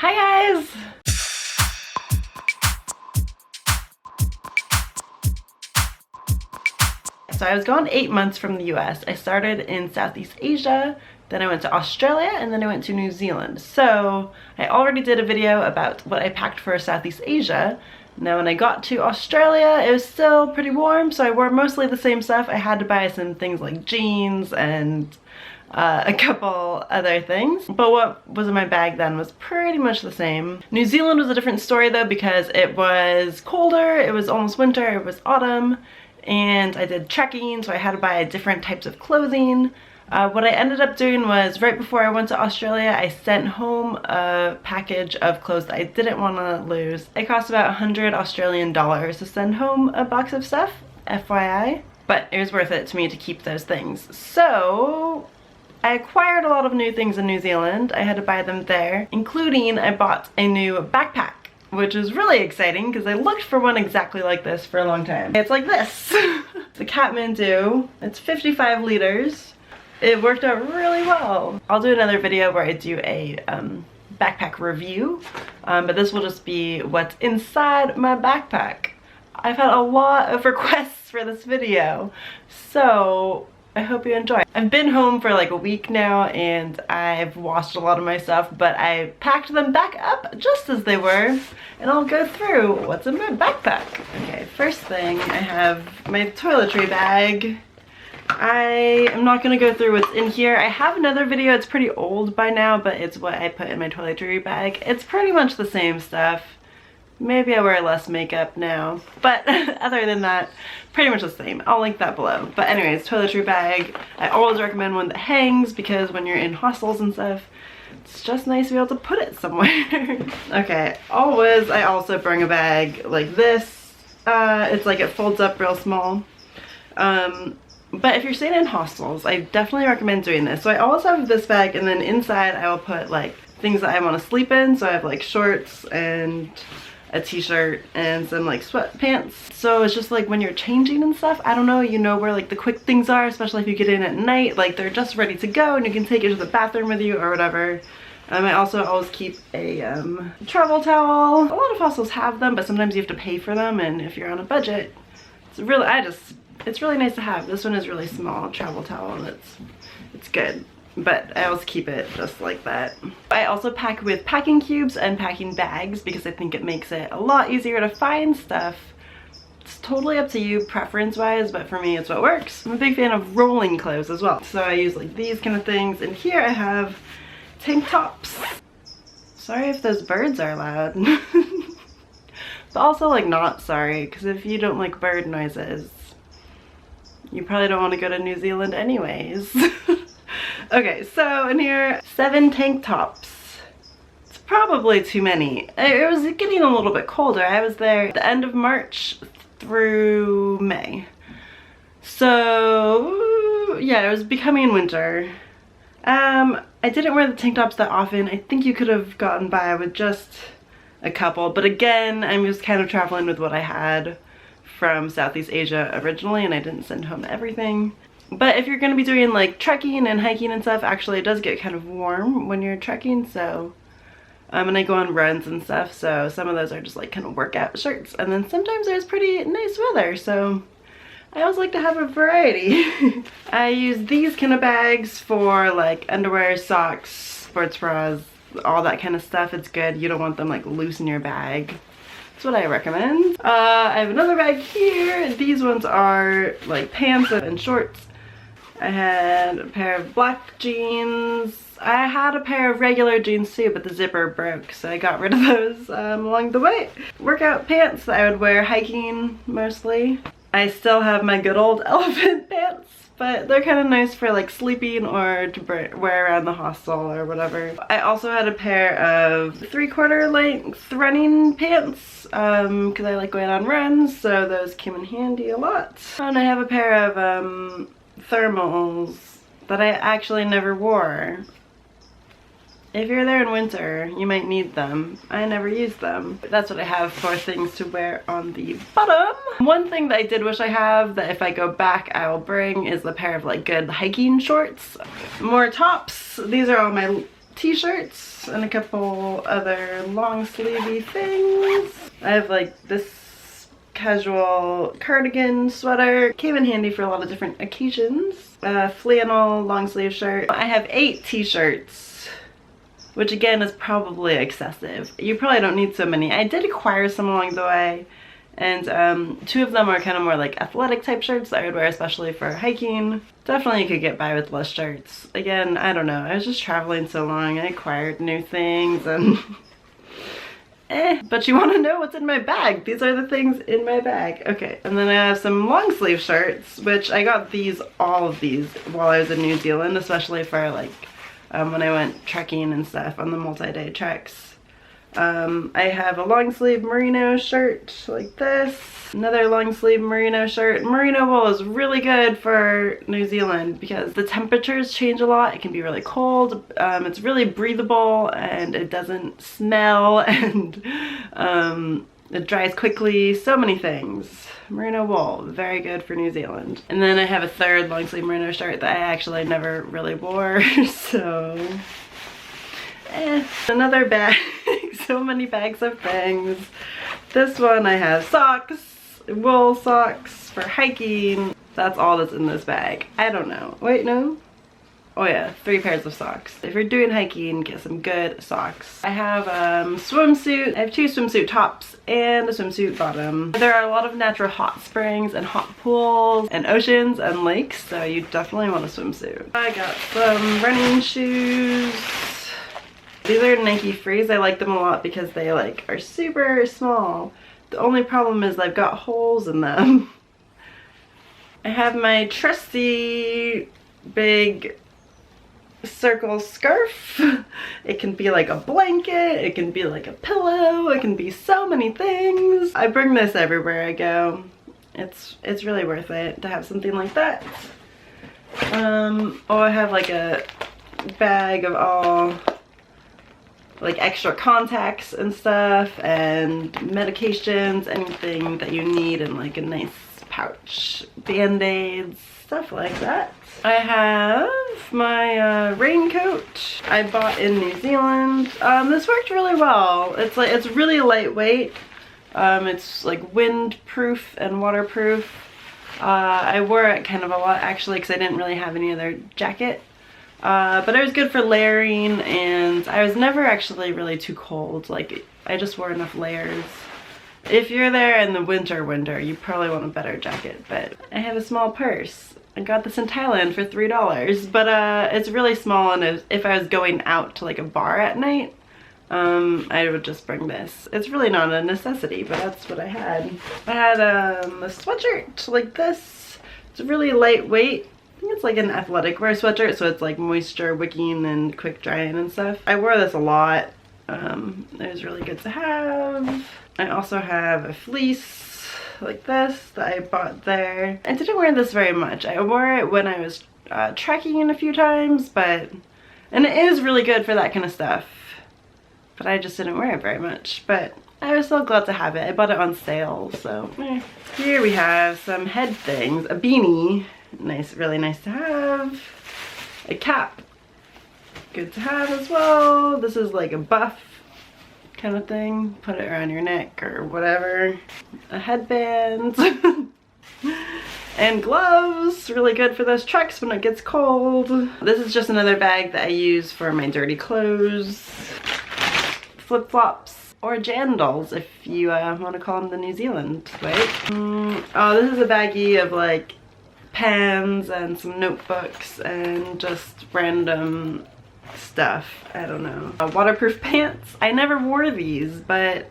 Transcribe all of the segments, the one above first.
Hi guys! So I was gone 8 months from the US. I started in Southeast Asia, then I went to Australia, and then I went to New Zealand. So I already did a video about what I packed for Southeast Asia. Now when I got to Australia, it was still pretty warm, so I wore mostly the same stuff. I had to buy some things like jeans and a couple other things, but what was in my bag then was pretty much the same. New Zealand was a different story though, because it was colder, it was almost winter, it was autumn, and I did trekking, so I had to buy different types of clothing. What I ended up doing was, right before I went to Australia, I sent home a package of clothes that I didn't want to lose. It cost about 100 Australian dollars to send home a box of stuff, FYI, but it was worth it to me to keep those things. So I acquired a lot of new things in New Zealand. I had to buy them there, including I bought a new backpack, which is really exciting because I looked for one exactly like this for a long time. It's like this. It's a Kathmandu. It's 55 liters. It worked out really well. I'll do another video where I do a backpack review, but this will just be what's inside my backpack. I've had a lot of requests for this video, so I hope you enjoy. I've been home for like a week now and I've washed a lot of my stuff, but I packed them back up just as they were, and I'll go through what's in my backpack. Okay, first thing, I have my toiletry bag. I am not going to go through what's in here. I have another video, it's pretty old by now, but it's what I put in my toiletry bag. It's pretty much the same stuff. Maybe I wear less makeup now, but other than that, pretty much the same. I'll link that below. But anyways, toiletry bag. I always recommend one that hangs because when you're in hostels and stuff, it's just nice to be able to put it somewhere. Okay, always, I also bring a bag like this. It's like it folds up real small. But if you're staying in hostels, I definitely recommend doing this. So I always have this bag, and then inside I will put like things that I want to sleep in. So I have like shorts and a t-shirt and some like sweatpants. So it's just like when you're changing and stuff, I don't know, you know where like the quick things are, especially if you get in at night, like they're just ready to go and you can take it to the bathroom with you or whatever. I also always keep a travel towel. A lot of hostels have them, but sometimes you have to pay for them, and if you're on a budget, it's really, it's really nice to have. This one is really small, travel towel, and it's good. But I always keep it just like that. I also pack with packing cubes and packing bags because I think it makes it a lot easier to find stuff. It's totally up to you preference wise, but for me it's what works. I'm a big fan of rolling clothes as well. So I use like these kind of things, and here I have tank tops. Sorry if those birds are loud. But also like not sorry, because if you don't like bird noises, you probably don't want to go to New Zealand anyways. Okay, so in here, 7 tank tops. It's probably too many. It was getting a little bit colder. I was there at the end of March through May. So yeah, it was becoming winter. I didn't wear the tank tops that often. I think you could have gotten by with just a couple, but again, I'm just kind of traveling with what I had from Southeast Asia originally, and I didn't send home everything. But if you're going to be doing like trekking and hiking and stuff, actually it does get kind of warm when you're trekking, so and I go on runs and stuff, so some of those are just like kind of workout shirts, and then sometimes there's pretty nice weather, so I always like to have a variety. I use these kind of bags for like underwear, socks, sports bras, all that kind of stuff. It's good. You don't want them like loose in your bag. That's what I recommend. I have another bag here. These ones are like pants and shorts. I had a pair of black jeans. I had a pair of regular jeans too, but the zipper broke, so I got rid of those along the way. Workout pants that I would wear hiking mostly. I still have my good old elephant pants, but they're kind of nice for like sleeping or to wear around the hostel or whatever. I also had a pair of 3/4 length running pants because I like going on runs, so those came in handy a lot. And I have a pair of thermals that I actually never wore. If you're there in winter, you might need them. I never use them. That's what I have for things to wear on the bottom. One thing that I did wish I have that if I go back I will bring is a pair of like good hiking shorts. More tops. These are all my t-shirts and a couple other long sleevey things. I have like this casual cardigan sweater. Came in handy for a lot of different occasions. Flannel long sleeve shirt. I have 8 t-shirts, which again is probably excessive. You probably don't need so many. I did acquire some along the way, and 2 of them are kind of more like athletic type shirts that I would wear especially for hiking. Definitely you could get by with less shirts. Again, I don't know, I was just traveling so long, I acquired new things and but you want to know what's in my bag. These are the things in my bag. Okay, and then I have some long sleeve shirts, which I got all of these while I was in New Zealand, especially for like when I went trekking and stuff on the multi-day treks. I have a long sleeve merino shirt like this. Another long sleeve merino shirt. Merino wool is really good for New Zealand because the temperatures change a lot. It can be really cold. It's really breathable and it doesn't smell and it dries quickly. So many things. Merino wool, very good for New Zealand. And then I have a third long sleeve merino shirt that I actually never really wore, so another bag. So many bags of things. This one I have socks, wool socks for hiking. That's all that's in this bag. I don't know. Wait, no? Oh yeah, 3 pairs of socks. If you're doing hiking, get some good socks. I have swimsuit. I have 2 swimsuit tops and a swimsuit bottom. There are a lot of natural hot springs and hot pools and oceans and lakes, so you definitely want a swimsuit. I got some running shoes. These are Nike Frees. I like them a lot because they like are super small. The only problem is I've got holes in them. I have my trusty big circle scarf. It can be like a blanket, it can be like a pillow, it can be so many things. I bring this everywhere I go. It's really worth it to have something like that. Oh, I have like a bag of all like extra contacts and stuff and medications, anything that you need in like a nice pouch, band-aids, stuff like that. I have my raincoat I bought in New Zealand. This worked really well. It's really lightweight. It's like windproof and waterproof. I wore it kind of a lot actually because I didn't really have any other jacket. But it was good for layering, and I was never actually really too cold. Like, I just wore enough layers. If you're there in the winter, you probably want a better jacket, but I have a small purse. I got this in Thailand for $3, but it's really small, and if I was going out to like a bar at night, I would just bring this. It's really not a necessity, but that's what I had. I had a sweatshirt like this. It's really lightweight. I think it's like an athletic wear sweatshirt, so it's like moisture wicking and quick drying and stuff. I wore this a lot. It was really good to have. I also have a fleece like this that I bought there. I didn't wear this very much. I wore it when I was trekking a few times, and it is really good for that kind of stuff. But I just didn't wear it very much. But I was so glad to have it. I bought it on sale, so Here we have some head things. A beanie. Nice, really nice to have. A cap, good to have as well. This is like a buff kind of thing. Put it around your neck or whatever. A headband. And gloves, really good for those treks when it gets cold. This is just another bag that I use for my dirty clothes. Flip-flops. Or jandals, if you want to call them the New Zealand way. Oh, this is a baggie of like pens and some notebooks and just random stuff. I don't know. Waterproof pants. I never wore these, but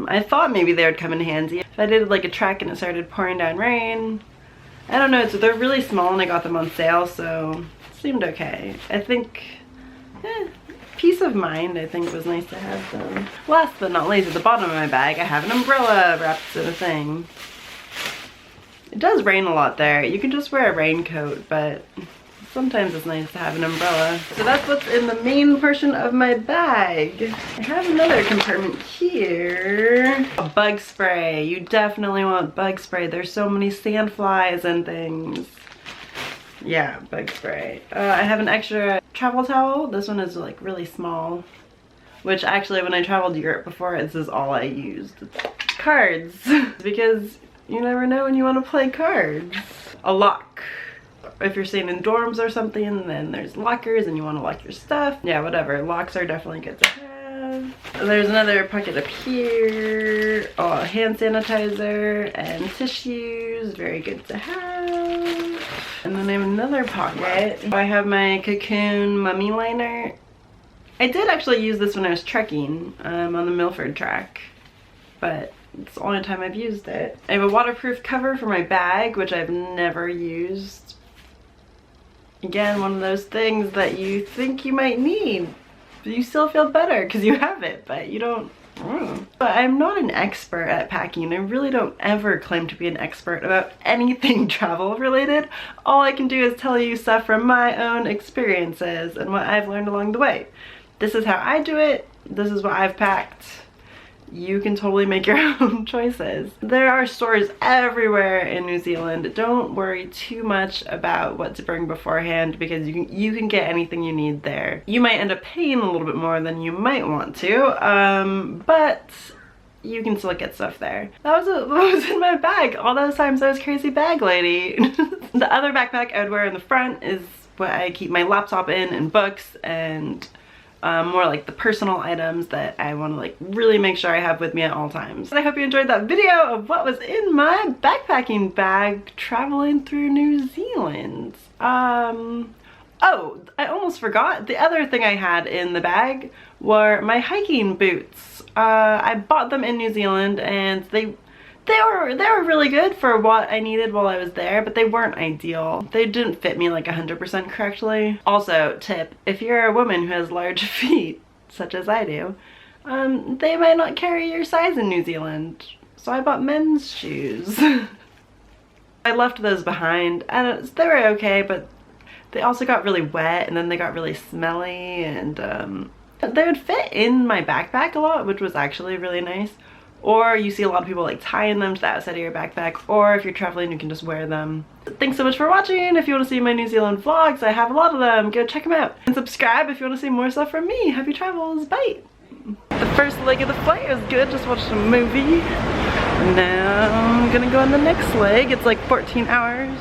I thought maybe they would come in handy. If I did like a trek and it started pouring down rain. I don't know, so they're really small and I got them on sale, so it seemed okay. I think, peace of mind, I think was nice to have them. Last but not least, at the bottom of my bag, I have an umbrella wrapped in a thing. It does rain a lot there. You can just wear a raincoat, but sometimes it's nice to have an umbrella. So that's what's in the main portion of my bag. I have another compartment here. Bug spray. You definitely want bug spray. There's so many sandflies and things. Yeah, bug spray. I have an extra travel towel. This one is like really small, which actually when I traveled to Europe before, this is all I used. Cards, because you never know when you want to play cards. A lock. If you're staying in dorms or something, then there's lockers and you want to lock your stuff. Yeah, whatever. Locks are definitely good to have. There's another pocket up here. Oh, hand sanitizer and tissues. Very good to have. And then I have another pocket. I have my Cocoon mummy liner. I did actually use this when I was trekking on the Milford track, but it's the only time I've used it. I have a waterproof cover for my bag, which I've never used. Again, one of those things that you think you might need, but you still feel better because you have it, but you don't. But I'm not an expert at packing. I really don't ever claim to be an expert about anything travel related. All I can do is tell you stuff from my own experiences and what I've learned along the way. This is how I do it. This is what I've packed. You can totally make your own choices. There are stores everywhere in New Zealand. Don't worry too much about what to bring beforehand because you can get anything you need there. You might end up paying a little bit more than you might want to, but you can still get stuff there. That was what was in my bag all those times I was crazy bag lady. The other backpack I would wear in the front is what I keep my laptop in and books and more like the personal items that I want to like really make sure I have with me at all times. I hope you enjoyed that video of what was in my backpacking bag traveling through New Zealand. Oh, I almost forgot. The other thing I had in the bag were my hiking boots. I bought them in New Zealand and they were really good for what I needed while I was there, but they weren't ideal. They didn't fit me like 100% correctly. Also, tip, if you're a woman who has large feet, such as I do, they might not carry your size in New Zealand. So I bought men's shoes. I left those behind and they were okay, but they also got really wet and then they got really smelly and they would fit in my backpack a lot, which was actually really nice. Or you see a lot of people like tying them to the outside of your backpack, or if you're traveling you can just wear them. Thanks so much for watching. If you want to see my New Zealand vlogs, I have a lot of them. Go check them out. And subscribe if you want to see more stuff from me. Happy travels. Bye. The first leg of the flight was good. Just watched a movie. Now I'm gonna go on the next leg. It's like 14 hours.